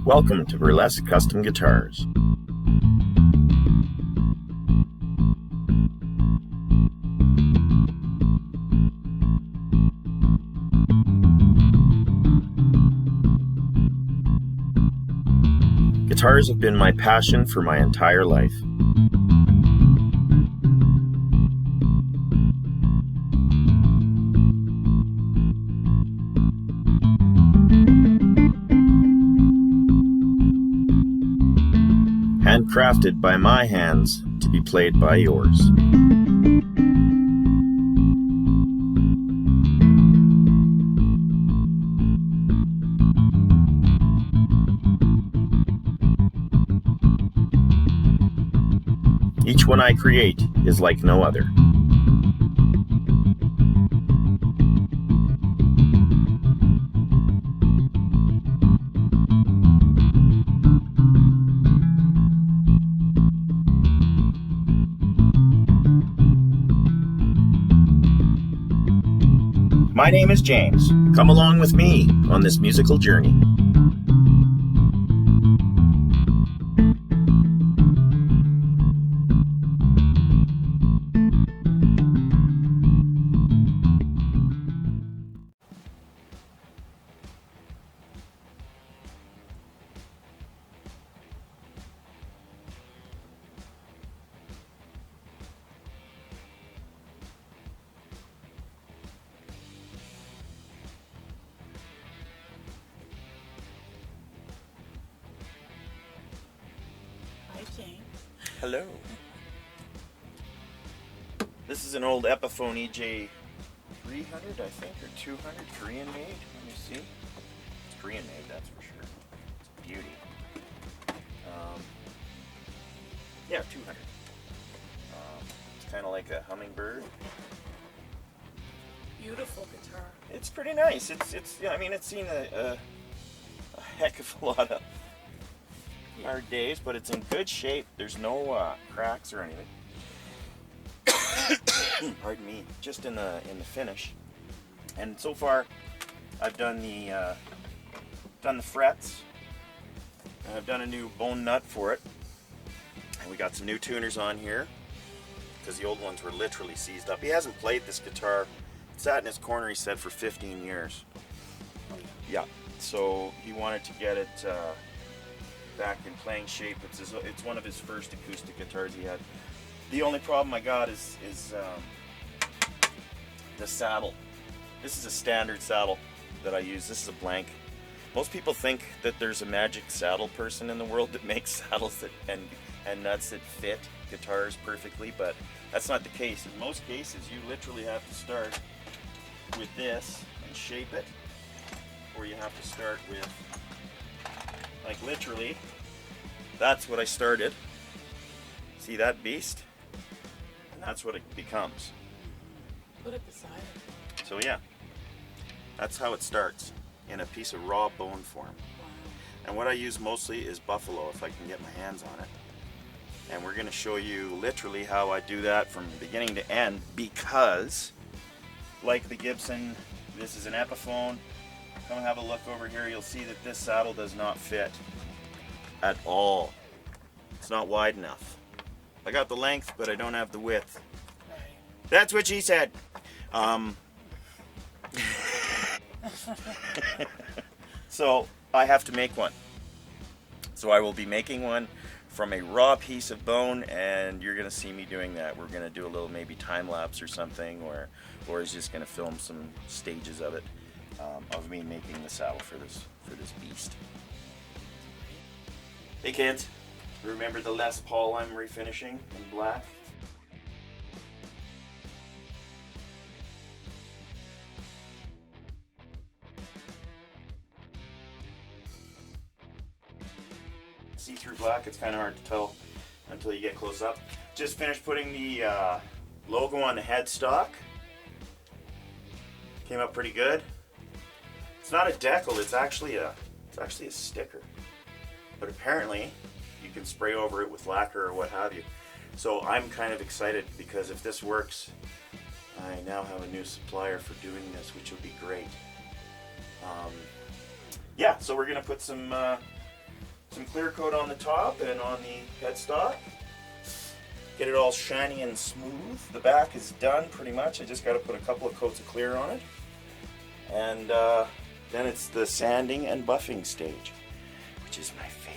Welcome to Burlesk Custom Guitars. Guitars have been my passion for my entire life. Handcrafted by my hands to be played by yours. Each one I create is like no other. My name is James. Come along with me on this musical journey. Hello. This is an old Epiphone EJ 300, I think, or 200, Korean made. Let me see. It's Korean made, that's for sure. It's a beauty. Yeah, 200. It's kind of like a hummingbird. Beautiful guitar. It's pretty nice. Yeah, I mean, it's seen a heck of a lot of hard days, but it's in good shape. There's no cracks or anything. Pardon me. Just in the finish. And so far, I've done the frets. And I've done a new bone nut for it. And we got some new tuners on here because the old ones were literally seized up. He hasn't played this guitar. It sat in his corner, he said, for 15 years. Yeah. So he wanted to get it back in playing shape. It's one of his first acoustic guitars he had. The only problem I got is the saddle. This is a standard saddle that I use. This is a blank. Most people think that there's a magic saddle person in the world that makes saddles and nuts that fit guitars perfectly, but that's not the case. In most cases, you literally have to start with this and shape it, or you have to start with, like, literally, that's what I started. See that beast? And that's what it becomes. Put it beside it. So yeah, that's how it starts, in a piece of raw bone form. Wow. And what I use mostly is buffalo, if I can get my hands on it. And we're going to show you literally how I do that from beginning to end, because, like the Gibson, this is an Epiphone. Come have a look over here. You'll see that this saddle does not fit at all. It's not wide enough. I got the length, but I don't have the width. Right. That's what she said. So I have to make one. So I will be making one from a raw piece of bone, and you're gonna see me doing that. We're gonna do a little maybe time lapse or something, or is just gonna film some stages of it. Of me making the saddle for this beast. Hey kids, remember the Les Paul I'm refinishing in black? See-through black, it's kind of hard to tell until you get close up. Just finished putting the logo on the headstock. Came up pretty good. It's not a decal, it's actually a sticker. But apparently you can spray over it with lacquer or what have you. So I'm kind of excited because if this works, I now have a new supplier for doing this, which would be great. Yeah, so we're gonna put some some clear coat on the top and on the headstock. Get it all shiny and smooth. The back is done pretty much. I just got to put a couple of coats of clear on it. And then it's the sanding and buffing stage, which is my favorite.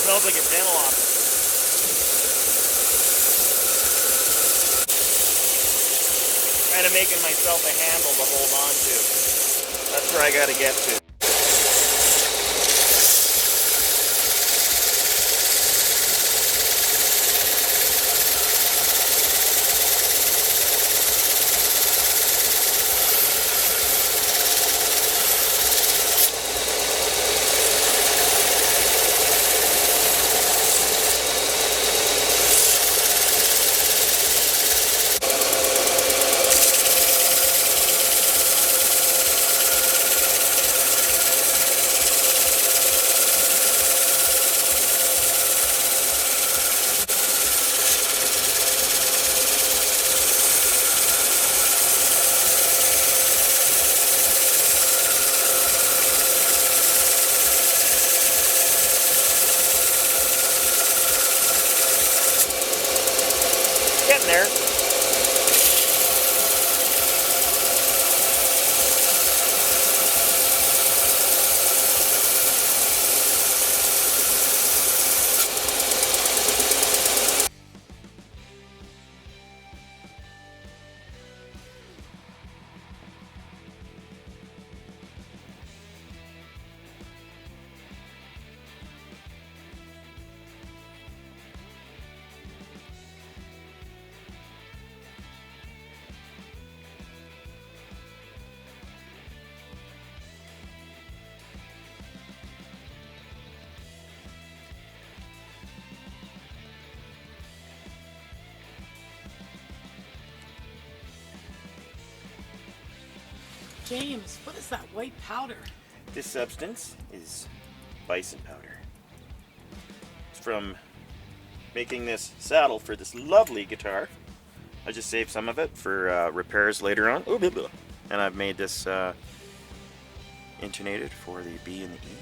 Smells like a dental office. Kind of making myself a handle to hold on to. That's where I got to get to. Getting there. James, what is that white powder? This substance is Bison powder. It's from making this saddle for this lovely guitar. I just saved some of it for repairs later on. Ooh, blah, blah. And I've made this intonated for the B and the E.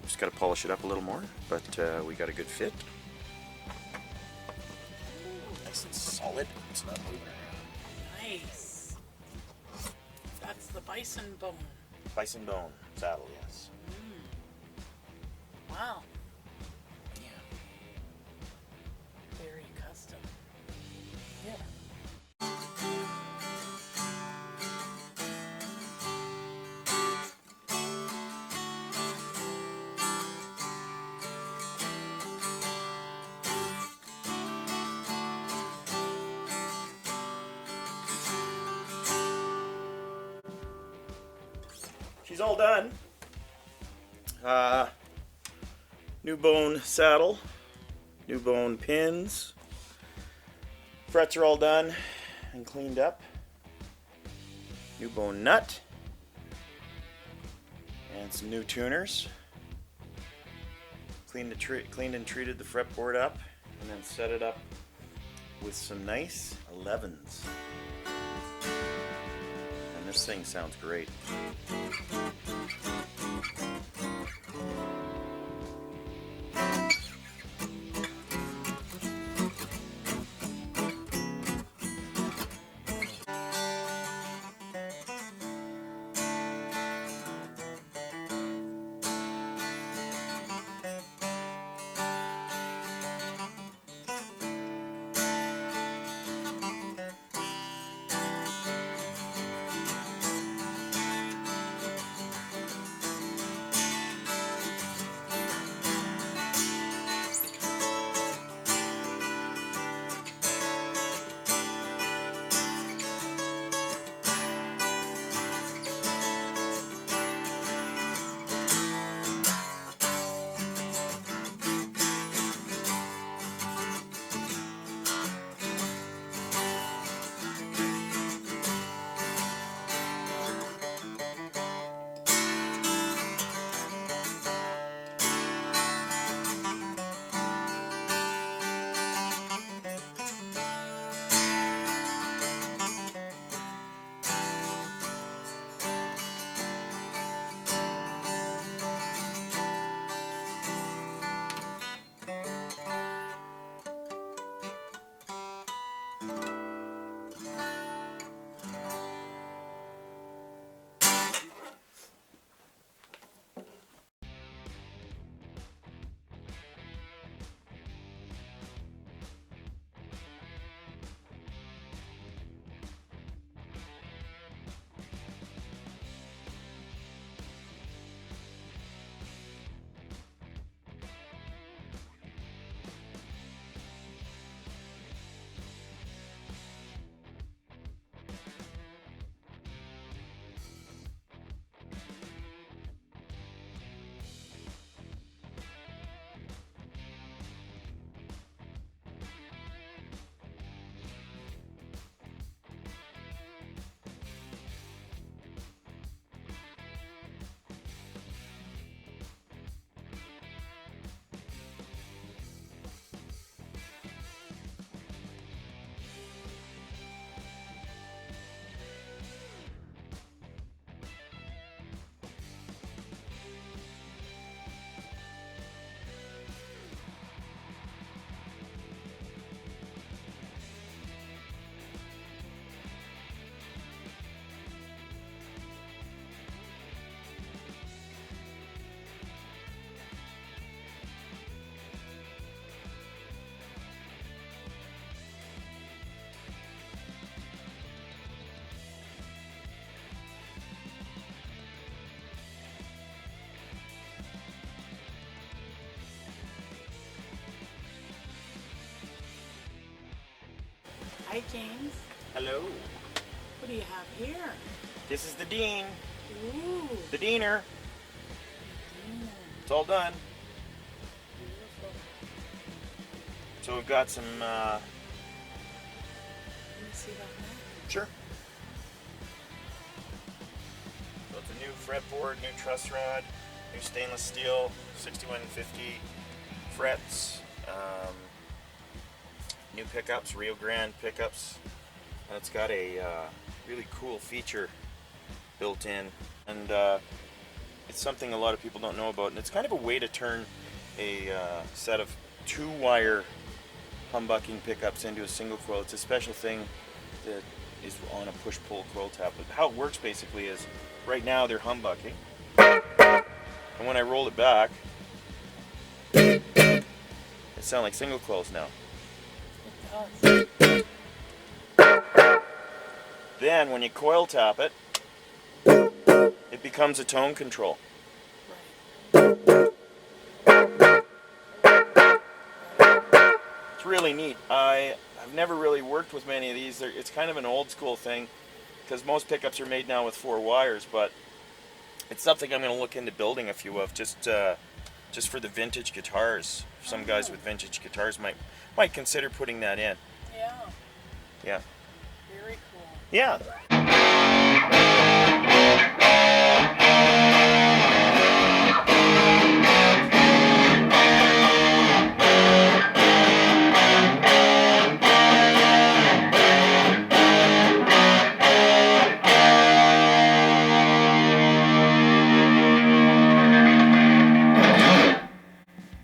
Just got to polish it up a little more, but we got a good fit. Nice and solid. It's not moving around. Nice. That's the bison bone. Bison bone saddle, yes. Wow. Yeah. Very custom. Yeah. She's all done. New bone saddle, new bone pins. Frets are all done and cleaned up. New bone nut. And some new tuners. Cleaned and treated the fretboard up and then set it up with some nice 11s. And this thing sounds great. Hi, James. Hello. What do you have here? This is the Dean. Ooh. The Deaner. It's all done. Beautiful. So we've got some, Let me see that now. sure. So it's a new fretboard, new truss rod, new stainless steel, 6150 frets, new pickups, Rio Grande pickups. And it's got a really cool feature built in, and it's something a lot of people don't know about, and it's kind of a way to turn a set of 2-wire humbucking pickups into a single coil. It's a special thing that is on a push-pull coil tap. But how it works basically is, right now they're humbucking, and when I roll it back, it sounds like single coils now. It does. Then when you coil tap it, it becomes a tone control. Right. It's really neat. I've never really worked with many of these. It's kind of an old school thing, because most pickups are made now with 4 wires, but it's something I'm going to look into building a few of, just for the vintage guitars. Some guys with vintage guitars might consider putting that in. Yeah. Yeah. Very cool. Yeah.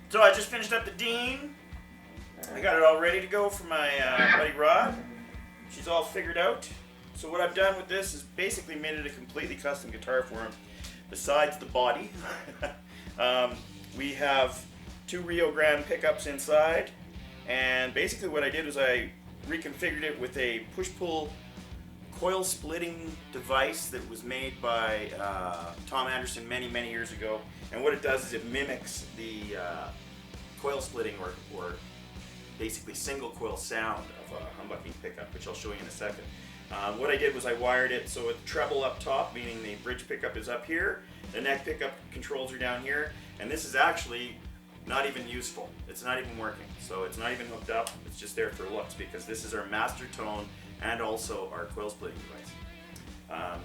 So I just finished up the Dean. I got it all ready to go for my buddy Rod. She's all figured out. So what I've done with this is basically made it a completely custom guitar for him. Besides the body, we have 2 Rio Grande pickups inside, and basically what I did was I reconfigured it with a push-pull coil splitting device that was made by Tom Anderson many years ago. And what it does is it mimics the coil splitting or basically single coil sound of a humbucking pickup, which I'll show you in a second. What I did was I wired it so it's treble up top, meaning the bridge pickup is up here, the neck pickup controls are down here, and this is actually not even useful. It's not even working, so it's not even hooked up. It's just there for looks, because this is our master tone and also our coil splitting device.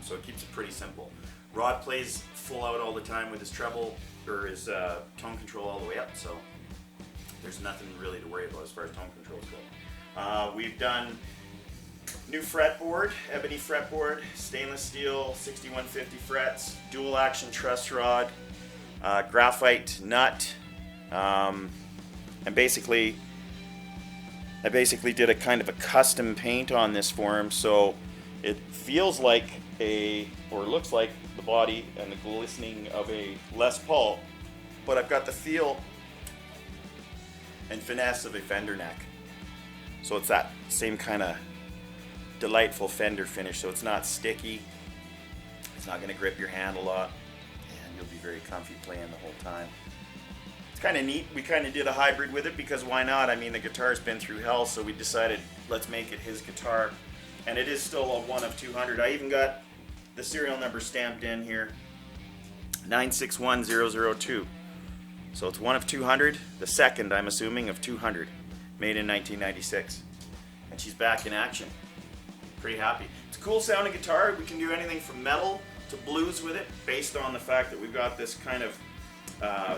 So it keeps it pretty simple. Rod plays full out all the time with his treble or his tone control all the way up, so there's nothing really to worry about as far as tone controls go. We've done new fretboard, ebony fretboard, stainless steel, 6150 frets, dual action truss rod, graphite nut, and basically I did a kind of a custom paint on this for him, so it feels like or looks like the body and the glistening of a Les Paul, but I've got the feel and finesse of a Fender neck. So it's that same kind of delightful Fender finish, so it's not sticky, it's not going to grip your hand a lot, and you'll be very comfy playing the whole time. It's kind of neat. We kind of did a hybrid with it, because why not? I mean, the guitar's been through hell, so we decided let's make it his guitar, and it is still a 1 of 200. I even got the serial number stamped in here, 961002. So it's 1 of 200, the second, I'm assuming, of 200, made in 1996. And she's back in action. Pretty happy. It's a cool sounding guitar. We can do anything from metal to blues with it, based on the fact that we've got this kind of,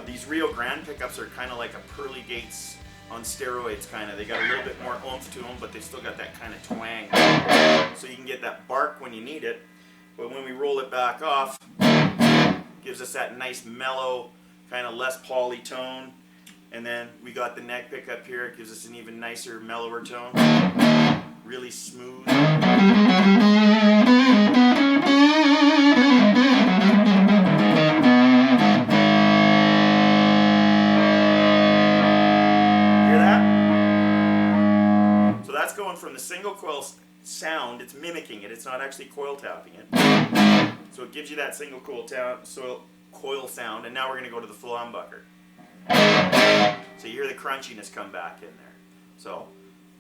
these Rio Grande pickups are kind of like a Pearly Gates on steroids, kind of. They got a little bit more oomph to them, but they still got that kind of twang. So you can get that bark when you need it, but when we roll it back off, gives us that nice mellow, kind of Les Paul-y tone. And then we got the neck pickup here. It gives us an even nicer, mellower tone. Really smooth. Hear that? So that's going from the single coil sound. It's mimicking it. It's not actually coil tapping it. So it gives you that single coil sound, and now we're going to go to the full humbucker. So you hear the crunchiness come back in there. So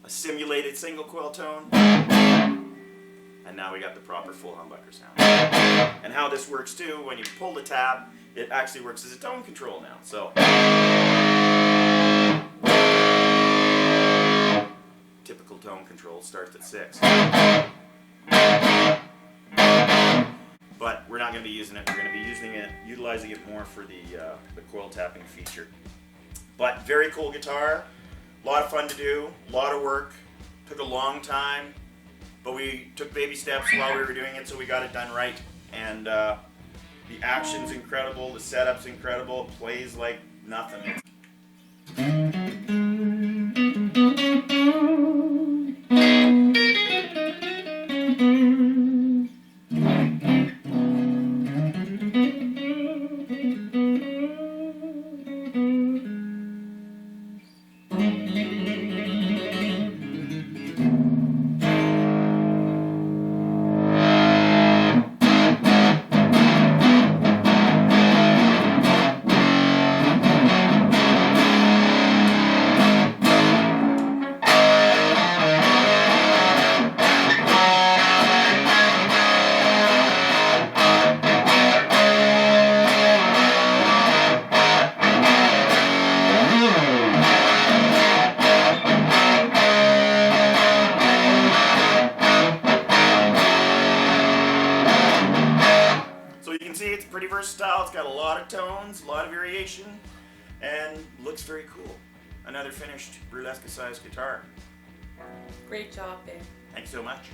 a simulated single coil tone, and now we got the proper full humbucker sound. And how this works too, when you pull the tab, it actually works as a tone control now. So typical tone control starts at 6. But we're not going to be using it. We're going to be utilizing it more for the coil tapping feature. But very cool guitar, a lot of fun to do, a lot of work, took a long time, but we took baby steps while we were doing it, so we got it done right. And the action's incredible, the setup's incredible, it plays like nothing. It's pretty versatile. It's got a lot of tones, a lot of variation, and looks very cool. Another finished Burlesk sized guitar. Great job, babe. Thanks so much.